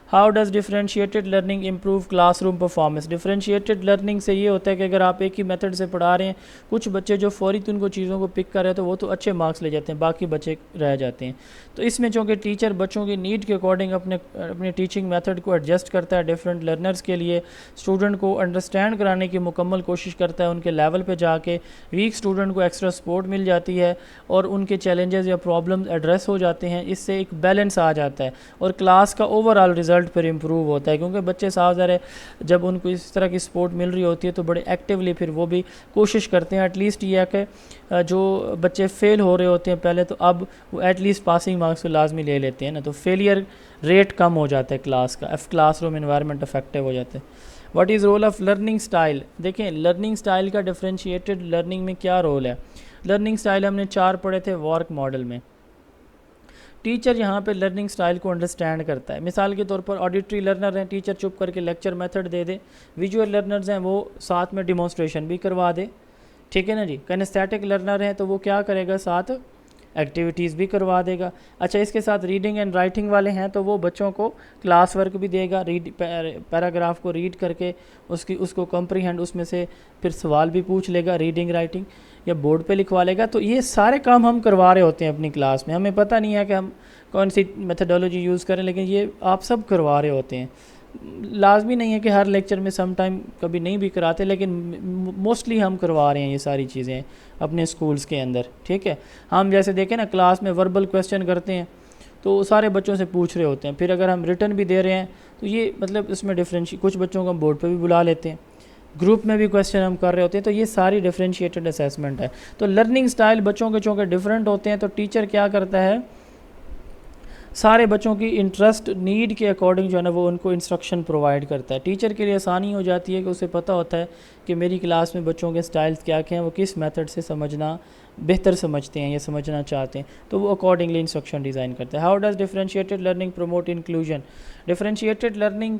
How does differentiated learning improve classroom performance. Differentiated learning से ये होता है कि अगर आप एक ही मेथड से पढ़ा रहे हैं, कुछ बच्चे जो फौरी उनको चीज़ों को पिक कर रहे हैं तो वो तो अच्छे मार्क्स ले जाते हैं, बाकी बच्चे रह जाते हैं। तो इसमें चूँकि टीचर बच्चों की नीड के अकॉर्डिंग अपने टीचिंग मेथड को एडजस्ट करता है डिफरेंट लर्नर्स के लिए, स्टूडेंट को अंडरस्टैंड कराने की मुकम्मल कोशिश करता है, उनके लेवल पर जाके वीक स्टूडेंट को एक्स्ट्रा सपोर्ट मिल जाती है और उनके चैलेंजेस या प्रॉब्लम्स एड्रेस हो जाते हैं। इससे एक बैलेंस आ जाता है और क्लास का ओवरऑल रिजल्ट फिर इम्प्रूव होता है, क्योंकि बच्चे साफ ज़ाहिर है जब उनको इस तरह की सपोर्ट मिल रही होती है तो बड़े एक्टिवली फिर वो भी कोशिश करते हैं। एटलीस्ट ये है कि जो बच्चे फेल हो रहे होते हैं पहले, तो अब वो एटलीस्ट पासिंग मार्क्स को लाजमी ले लेते हैं ना, तो फेलियर रेट कम हो जाता है क्लास का, क्लासरूम एनवायरनमेंट इफेक्टिव हो जाता है। What is role of learning style. देखें लर्निंग स्टाइल का डिफरेंशिएटेड लर्निंग में क्या रोल है। लर्निंग स्टाइल हमने 4 पढ़े थे वर्क मॉडल में। टीचर यहाँ पे लर्निंग स्टाइल को अंडरस्टैंड करता है। मिसाल के तौर पर ऑडिटरी लर्नर हैं, टीचर चुप करके लेक्चर मेथड दे दे। विजुअल लर्नर्स हैं, वो साथ में डिमॉन्स्ट्रेशन भी करवा दे, ठीक है ना जी। कैनेस्थेटिक लर्नर हैं तो वो क्या करेगा, साथ एक्टिविटीज़ भी करवा देगा। अच्छा, इसके साथ रीडिंग एंड राइटिंग वाले हैं तो वो बच्चों को क्लास वर्क भी देगा, पैराग्राफ को रीड करके उसको कॉम्प्रीहेंड, उसमें से फिर सवाल भी पूछ लेगा, रीडिंग राइटिंग या बोर्ड पे लिखवा लेगा। तो ये सारे काम हम करवा रहे होते हैं अपनी क्लास में, हमें पता नहीं है कि हम कौन सी मेथडोलॉजी यूज़ करें, लेकिन ये आप सब करवा रहे होते हैं। लाजमी नहीं है कि हर लेक्चर में सम टाइम कभी नहीं भी कराते, लेकिन मोस्टली हम करवा रहे हैं ये सारी चीज़ें अपने स्कूल्स के अंदर, ठीक है। हम जैसे देखें ना, क्लास में वर्बल क्वेश्चन करते हैं तो सारे बच्चों से पूछ रहे होते हैं, फिर अगर हम रिटर्न भी दे रहे हैं तो ये मतलब इसमें कुछ बच्चों को हम बोर्ड पर भी बुला लेते हैं, ग्रुप में भी क्वेश्चन हम कर रहे होते हैं, तो ये सारी डिफरेंशिएटेड असेसमेंट है। तो लर्निंग स्टाइल बच्चों के चूँकि डिफरेंट होते हैं, तो टीचर क्या करता है, सारे बच्चों की इंटरेस्ट नीड के अकॉर्डिंग जो है ना वो उनको इंस्ट्रक्शन प्रोवाइड करता है। टीचर के लिए आसानी हो जाती है कि उसे पता होता है कि मेरी क्लास में बच्चों के स्टाइल्स क्या क्या हैं, वो किस मेथड से समझना बेहतर समझते हैं या समझना चाहते हैं, तो वो अकॉर्डिंगली इंस्ट्रक्शन डिज़ाइन करता है। How does differentiated learning promote inclusion. Differentiated learning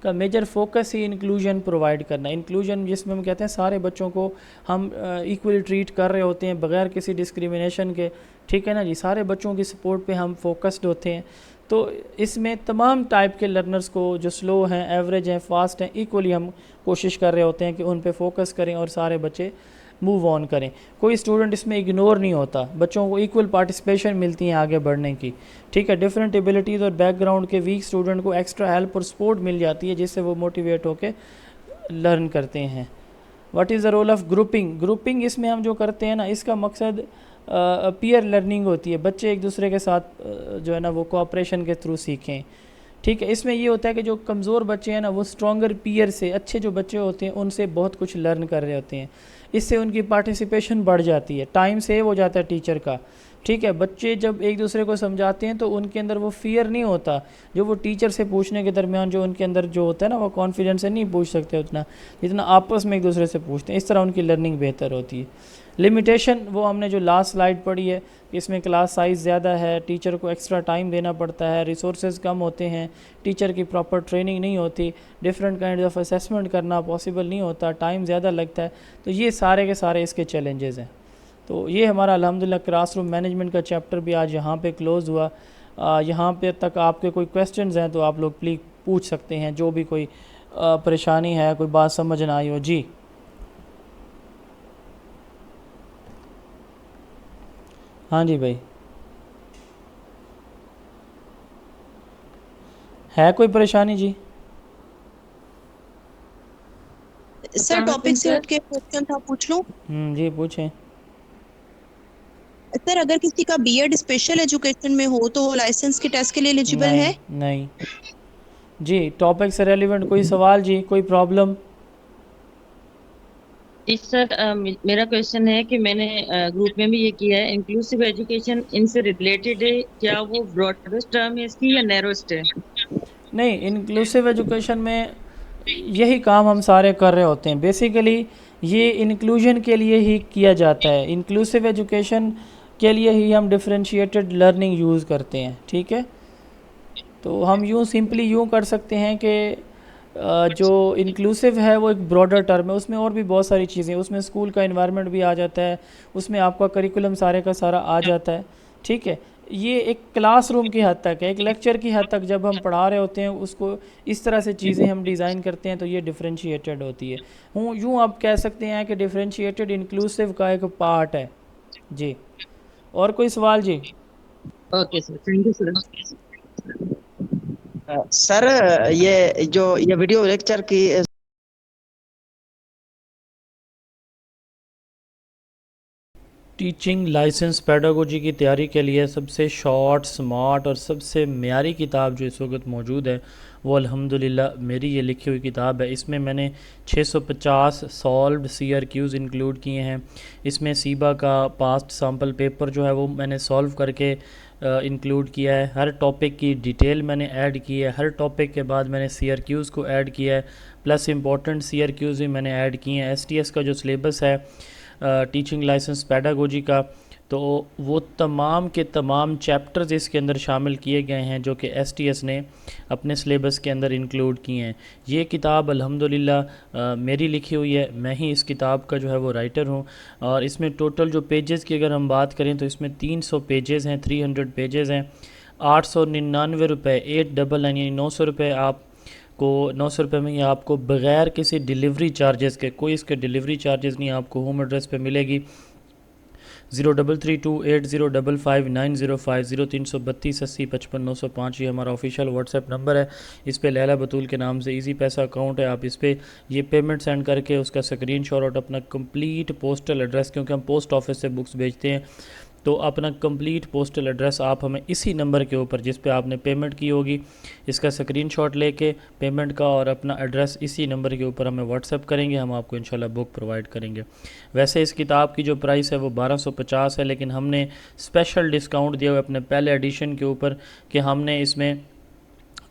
का मेजर फोकस ही इंक्लूजन प्रोवाइड करना। इंक्लूजन जिसमें हम कहते हैं सारे बच्चों को हम इक्वली ट्रीट कर रहे होते हैं बगैर किसी डिस्क्रिमिनेशन के, ठीक है ना जी। सारे बच्चों की सपोर्ट पे हम फोकस्ड होते हैं। तो इसमें तमाम टाइप के लर्नर्स को, जो स्लो हैं, एवरेज हैं, फास्ट हैं, इक्वली हम कोशिश कर रहे होते हैं कि उन पे फोकस करें और सारे बच्चे मूव ऑन करें। कोई स्टूडेंट इसमें इग्नोर नहीं होता, बच्चों को इक्वल पार्टिसिपेशन मिलती है आगे बढ़ने की, ठीक है। डिफरेंट एबिलिटीज़ और बैकग्राउंड के वीक स्टूडेंट को एक्स्ट्रा हेल्प और सपोर्ट मिल जाती है, जिससे वो मोटिवेट होकर लर्न करते हैं। What is the role of grouping. Grouping इसमें हम जो करते हैं ना, इसका मकसद पीयर लर्निंग होती है, बच्चे एक दूसरे के साथ जो है ना वो कोऑपरेशन के थ्रू सीखें, ठीक है। इसमें ये होता है कि जो कमज़ोर बच्चे हैं ना वो स्ट्रॉन्गर पीयर से, अच्छे जो बच्चे होते हैं उनसे बहुत कुछ लर्न कर रहे होते हैं, इससे उनकी पार्टिसिपेशन बढ़ जाती है, टाइम सेव हो जाता है टीचर का, ठीक है। बच्चे जब एक दूसरे को समझाते हैं तो उनके अंदर वो फियर नहीं होता, जो वो टीचर से पूछने के दरमियान जो उनके अंदर जो होता है ना, वो कॉन्फिडेंस से नहीं पूछ सकते उतना जितना आपस में एक दूसरे से पूछते हैं, इस तरह उनकी लर्निंग बेहतर होती है। लिमिटेशन, वो हमने जो लास्ट स्लाइड पढ़ी है, इसमें क्लास साइज़ ज़्यादा है, टीचर को एक्स्ट्रा टाइम देना पड़ता है, रिसोर्सेज कम होते हैं, टीचर की प्रॉपर ट्रेनिंग नहीं होती, डिफरेंट काइंड ऑफ असेसमेंट करना पॉसिबल नहीं होता, टाइम ज़्यादा लगता है। तो ये सारे के सारे इसके चैलेंजेस हैं। तो ये हमारा अल्हम्दुलिल्लाह क्लासरूम मैनेजमेंट का चैप्टर भी आज यहाँ पे क्लोज़ हुआ। यहाँ पे तक आपके कोई क्वेश्चंस हैं तो आप लोग प्लीज़ पूछ सकते हैं, जो भी कोई परेशानी है, कोई बात समझ ना आई हो। जी हाँ जी भाई, है कोई परेशानी जी? टॉपिक से हटके क्वेश्चन था, पूछ लूं? जी पूछें। सर अगर किसी का बीएड स्पेशल एजुकेशन में हो तो वो लाइसेंस के टेस्ट के लिए एलिजिबल है? नहीं नहीं जी। टॉपिक से रेलिवेंट कोई सवाल जी, कोई प्रॉब्लम? जी सर, मेरा क्वेश्चन है कि मैंने ग्रुप में भी ये किया है, इंक्लूसिव एजुकेशन इनसे रिलेटेड है, क्या वो ब्रॉडेस्ट टर्म है इसकी या नैरोस्ट है? नहीं, इंक्लूसिव एजुकेशन में यही काम हम सारे कर रहे होते हैं। बेसिकली ये इंक्लूजन के लिए ही किया जाता है। इंक्लूसिव एजुकेशन के लिए ही हम डिफरेंशिएटेड लर्निंग यूज़ करते हैं, ठीक है। तो हम यूँ सिंपली यूँ कर सकते हैं कि जो इंक्लूसिव है वो एक ब्रॉडर टर्म है, उसमें और भी बहुत सारी चीज़ें, उसमें स्कूल का इन्वायरमेंट भी आ जाता है, उसमें आपका करिकुलम सारे का सारा आ जाता है, ठीक है। ये एक क्लासरूम की हद तक है, एक लेक्चर की हद तक जब हम पढ़ा रहे होते हैं उसको इस तरह से चीज़ें हम डिज़ाइन करते हैं, तो ये डिफरेंशिएटेड होती है। यूँ आप कह सकते हैं कि डिफरेंशिएटेड इंक्लूसिव का एक पार्ट है जी। और कोई सवाल जी? Okay sir, thank you sir. Sir ये वीडियो लेक्चर की टीचिंग लाइसेंस पेडागोजी की तैयारी के लिए सबसे शॉर्ट, स्मार्ट और सबसे म्यारी किताब जो इस वक्त मौजूद है वो अल्हम्दुलिल्लाह मेरी ये लिखी हुई किताब है। इसमें मैंने 650 सॉल्व्ड CRQs इंक्लूड किए हैं। इसमें सीबा का पास्ट सैम्पल पेपर जो है वो मैंने सॉल्व करके इंक्लूड किया है। हर टॉपिक की डिटेल मैंने ऐड की है, हर टॉपिक के बाद मैंने CRQs को ऐड किया है, प्लस इम्पॉर्टेंट CRQs भी मैंने ऐड किए हैं। STS का जो सिलेबस है टीचिंग लाइसेंस पेडागोजी का, तो वो तमाम के तमाम चैप्टर्स इसके अंदर शामिल किए गए हैं जो कि STS ने अपने सिलेबस के अंदर इंक्लूड किए हैं। ये किताब अल्हम्दुलिल्लाह मेरी लिखी हुई है, मैं ही इस किताब का जो है वो राइटर हूँ। और इसमें टोटल जो पेजेस की अगर हम बात करें तो इसमें 300 पेजेस हैं, 300 पेजेस हैं। 899 रुपये, 899 यानी 900 रुपये आपको 900 रुपये में ही आपको बग़ैर किसी डिलीवरी चार्जेस के, कोई इसके डिलीवरी चार्जेस नहीं, आपको होम एड्रेस पे मिलेगी। 033280559050 0332805595 ये हमारा ऑफिशियल व्हाट्सएप नंबर है। इस पे लैला बतूल के नाम से इजी पैसा अकाउंट है। आप इस पे ये पेमेंट सेंड करके उसका स्क्रीनशॉट और अपना कंप्लीट पोस्टल एड्रेस, क्योंकि हम पोस्ट ऑफिस से बुक्स भेजते हैं, तो अपना कंप्लीट पोस्टल एड्रेस आप हमें इसी नंबर के ऊपर जिस पे आपने पेमेंट की होगी इसका स्क्रीनशॉट लेके पेमेंट का और अपना एड्रेस इसी नंबर के ऊपर हमें व्हाट्सएप करेंगे, हम आपको इंशाल्लाह बुक प्रोवाइड करेंगे। वैसे इस किताब की जो प्राइस है वो 1250 है, लेकिन हमने स्पेशल डिस्काउंट दिया हुआ अपने पहले एडिशन के ऊपर कि हमने इसमें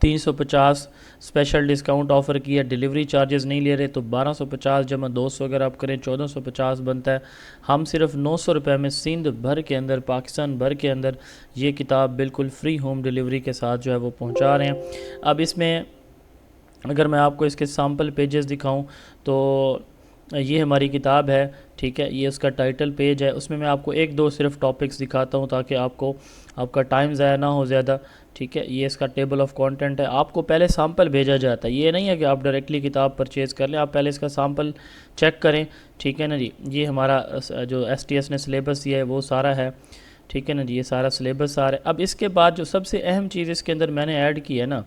350 स्पेशल डिस्काउंट ऑफ़र किया, डिलीवरी चार्जेस नहीं ले रहे, तो 1250 जमा 200 अगर आप करें 1450 बनता है। हम सिर्फ 900 रुपये में सिंध भर के अंदर, पाकिस्तान भर के अंदर ये किताब बिल्कुल फ्री होम डिलीवरी के साथ जो है वो पहुंचा रहे हैं। अब इसमें अगर मैं आपको इसके सैम्पल पेजेस दिखाऊं तो ये हमारी किताब है, ठीक है। ये उसका टाइटल पेज है, उसमें मैं आपको एक दो सिर्फ टॉपिक्स दिखाता हूँ ताकि आपका टाइम ज़ाया ना हो ज़्यादा, ठीक है। ये इसका टेबल ऑफ कंटेंट है। आपको पहले सैम्पल भेजा जाता है, ये नहीं है कि आप डायरेक्टली किताब परचेज़ कर लें, आप पहले इसका सैम्पल चेक करें, ठीक है ना जी। ये हमारा जो STS ने सिलेबस दिया है वो सारा है, ठीक है ना जी। ये सारा सिलेबस आ रहा है। अब इसके बाद जो सबसे अहम चीज़ इसके अंदर मैंने ऐड की है ना,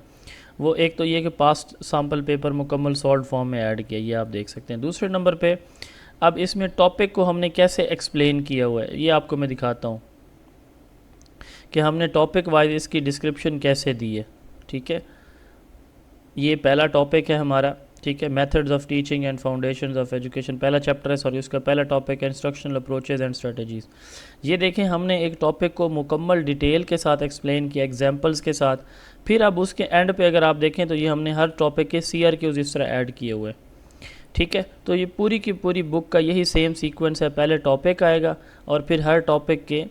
वो एक तो ये कि पास्ट सैम्पल पेपर मुकम्मल सॉल्व फॉर्म में ऐड किया, ये आप देख सकते हैं। दूसरे नंबर पे अब इसमें टॉपिक को हमने कैसे एक्सप्लेन किया हुआ है ये आपको मैं दिखाता हूँ कि हमने टॉपिक वाइज इसकी डिस्क्रिप्शन कैसे दी है, ठीक है। ये पहला टॉपिक है हमारा, ठीक है, methods of teaching and foundations of education, पहला चैप्टर है, सॉरी उसका पहला टॉपिक है इंस्ट्रक्शनल अप्रोचेज एंड स्ट्रेटजीज़। ये देखें हमने एक टॉपिक को मुकम्मल डिटेल के साथ एक्सप्लेन किया, एग्जांपल्स के साथ। फिर अब उसके एंड पे अगर आप देखें तो ये हमने हर टॉपिक के CRQs इस तरह ऐड किए हुए हैं, ठीक है। तो ये पूरी की पूरी बुक का यही सेम सीक्वेंस है, पहले टॉपिक आएगा और फिर हर टॉपिक के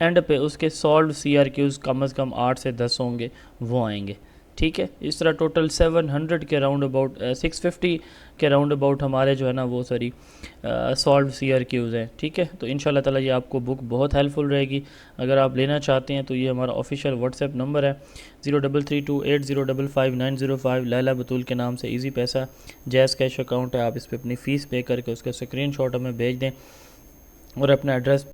एंड पे उसके सॉल्व CRQs कम से कम 8 से 10 होंगे, वो आएंगे, ठीक है। इस तरह टोटल 700 के राउंड अबाउट 650 के राउंड अबाउट हमारे जो है ना वो सॉरी सॉल्व CRQs हैं, ठीक है। तो इंशाल्लाह ताला ये आपको बुक बहुत हेल्पफुल रहेगी। अगर आप लेना चाहते हैं तो ये हमारा ऑफिशियल व्हाट्सएप नंबर है 033280559050 लैला बतूल के नाम से इजी पैसा जैज़ कैश अकाउंट है। आप इस पर अपनी फ़ीस पे करके उसका स्क्रीनशॉट हमें भेज दें और अपना एड्रेस